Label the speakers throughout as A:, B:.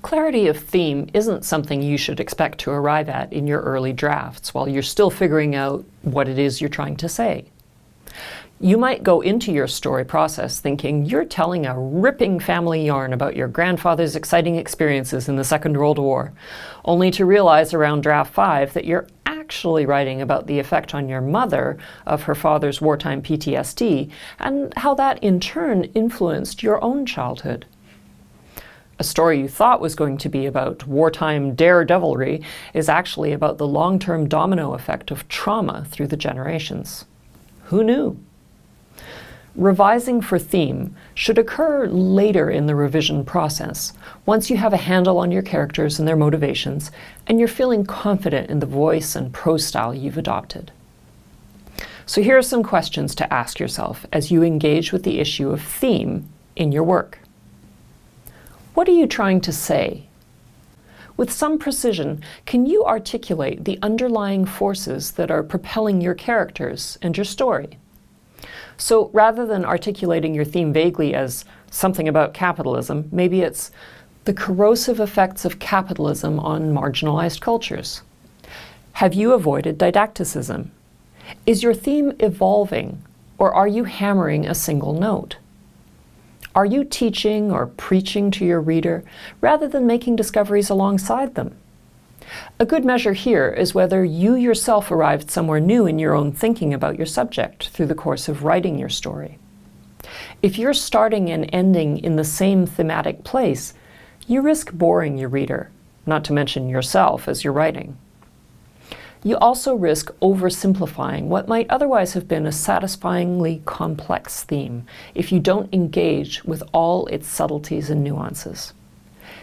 A: Clarity of theme isn't something you should expect to arrive at in your early drafts while you're still figuring out what it is you're trying to say. You might go into your story process thinking you're telling a ripping family yarn about your grandfather's exciting experiences in the Second World War, only to realize around draft 5 that you're actually writing about the effect on your mother of her father's wartime PTSD and how that in turn influenced your own childhood. A story you thought was going to be about wartime daredevilry is actually about the long-term domino effect of trauma through the generations. Who knew? Revising for theme should occur later in the revision process, once you have a handle on your characters and their motivations, and you're feeling confident in the voice and prose style you've adopted. So here are some questions to ask yourself as you engage with the issue of theme in your work. What are you trying to say? With some precision, can you articulate the underlying forces that are propelling your characters and your story? So rather than articulating your theme vaguely as something about capitalism, maybe it's the corrosive effects of capitalism on marginalized cultures. Have you avoided didacticism? Is your theme evolving, or are you hammering a single note? Are you teaching or preaching to your reader rather than making discoveries alongside them? A good measure here is whether you yourself arrived somewhere new in your own thinking about your subject through the course of writing your story. If you're starting and ending in the same thematic place, you risk boring your reader, not to mention yourself as you're writing. You also risk oversimplifying what might otherwise have been a satisfyingly complex theme if you don't engage with all its subtleties and nuances.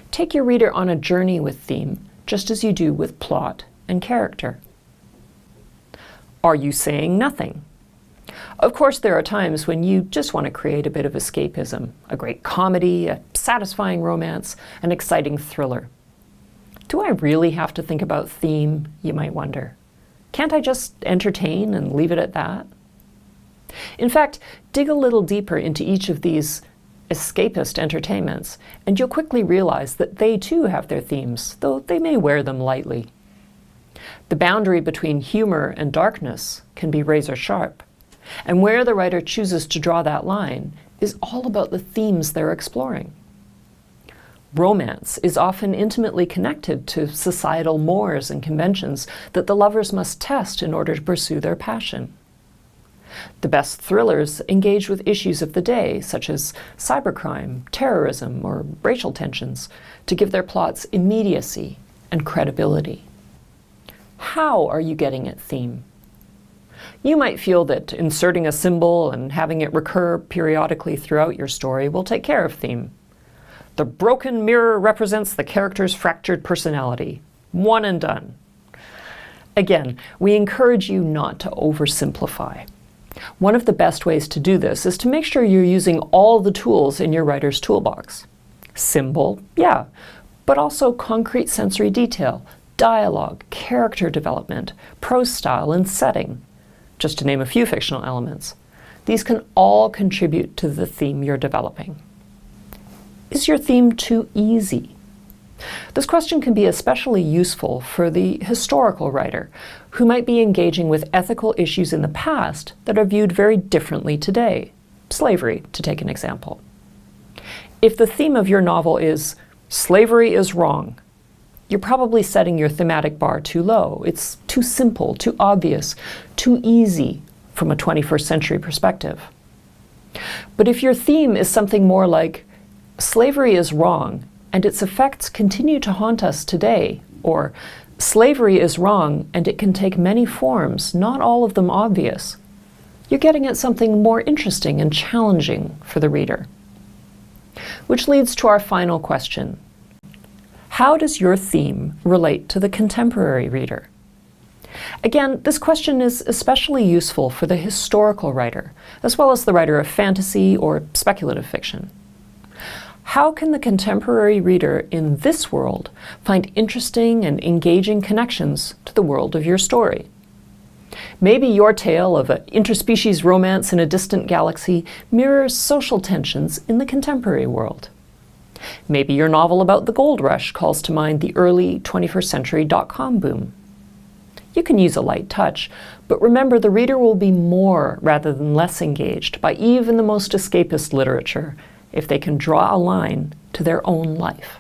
A: Take your reader on a journey with theme, just as you do with plot and character. Are you saying nothing? Of course, there are times when you just want to create a bit of escapism, a great comedy, a satisfying romance, an exciting thriller. Do I really have to think about theme, you might wonder? Can't I just entertain and leave it at that? In fact, dig a little deeper into each of these escapist entertainments, and you'll quickly realize that they too have their themes, though they may wear them lightly. The boundary between humor and darkness can be razor sharp, and where the writer chooses to draw that line is all about the themes they're exploring. Romance is often intimately connected to societal mores and conventions that the lovers must test in order to pursue their passion. The best thrillers engage with issues of the day, such as cybercrime, terrorism, or racial tensions, to give their plots immediacy and credibility. How are you getting at theme? You might feel that inserting a symbol and having it recur periodically throughout your story will take care of theme. The broken mirror represents the character's fractured personality. One and done. Again, we encourage you not to oversimplify. One of the best ways to do this is to make sure you're using all the tools in your writer's toolbox. Symbol, yeah, but also concrete sensory detail, dialogue, character development, prose style, and setting, just to name a few fictional elements. These can all contribute to the theme you're developing. Is your theme too easy? This question can be especially useful for the historical writer, who might be engaging with ethical issues in the past that are viewed very differently today. Slavery, to take an example. If the theme of your novel is slavery is wrong, you're probably setting your thematic bar too low. It's too simple, too obvious, too easy from a 21st century perspective. But if your theme is something more like slavery is wrong and its effects continue to haunt us today, or slavery is wrong and it can take many forms, not all of them obvious, you're getting at something more interesting and challenging for the reader. Which leads to our final question. How does your theme relate to the contemporary reader? Again, this question is especially useful for the historical writer, as well as the writer of fantasy or speculative fiction. How can the contemporary reader in this world find interesting and engaging connections to the world of your story? Maybe your tale of an interspecies romance in a distant galaxy mirrors social tensions in the contemporary world. Maybe your novel about the gold rush calls to mind the early 21st century dot-com boom. You can use a light touch, but remember the reader will be more rather than less engaged by even the most escapist literature if they can draw a line to their own life.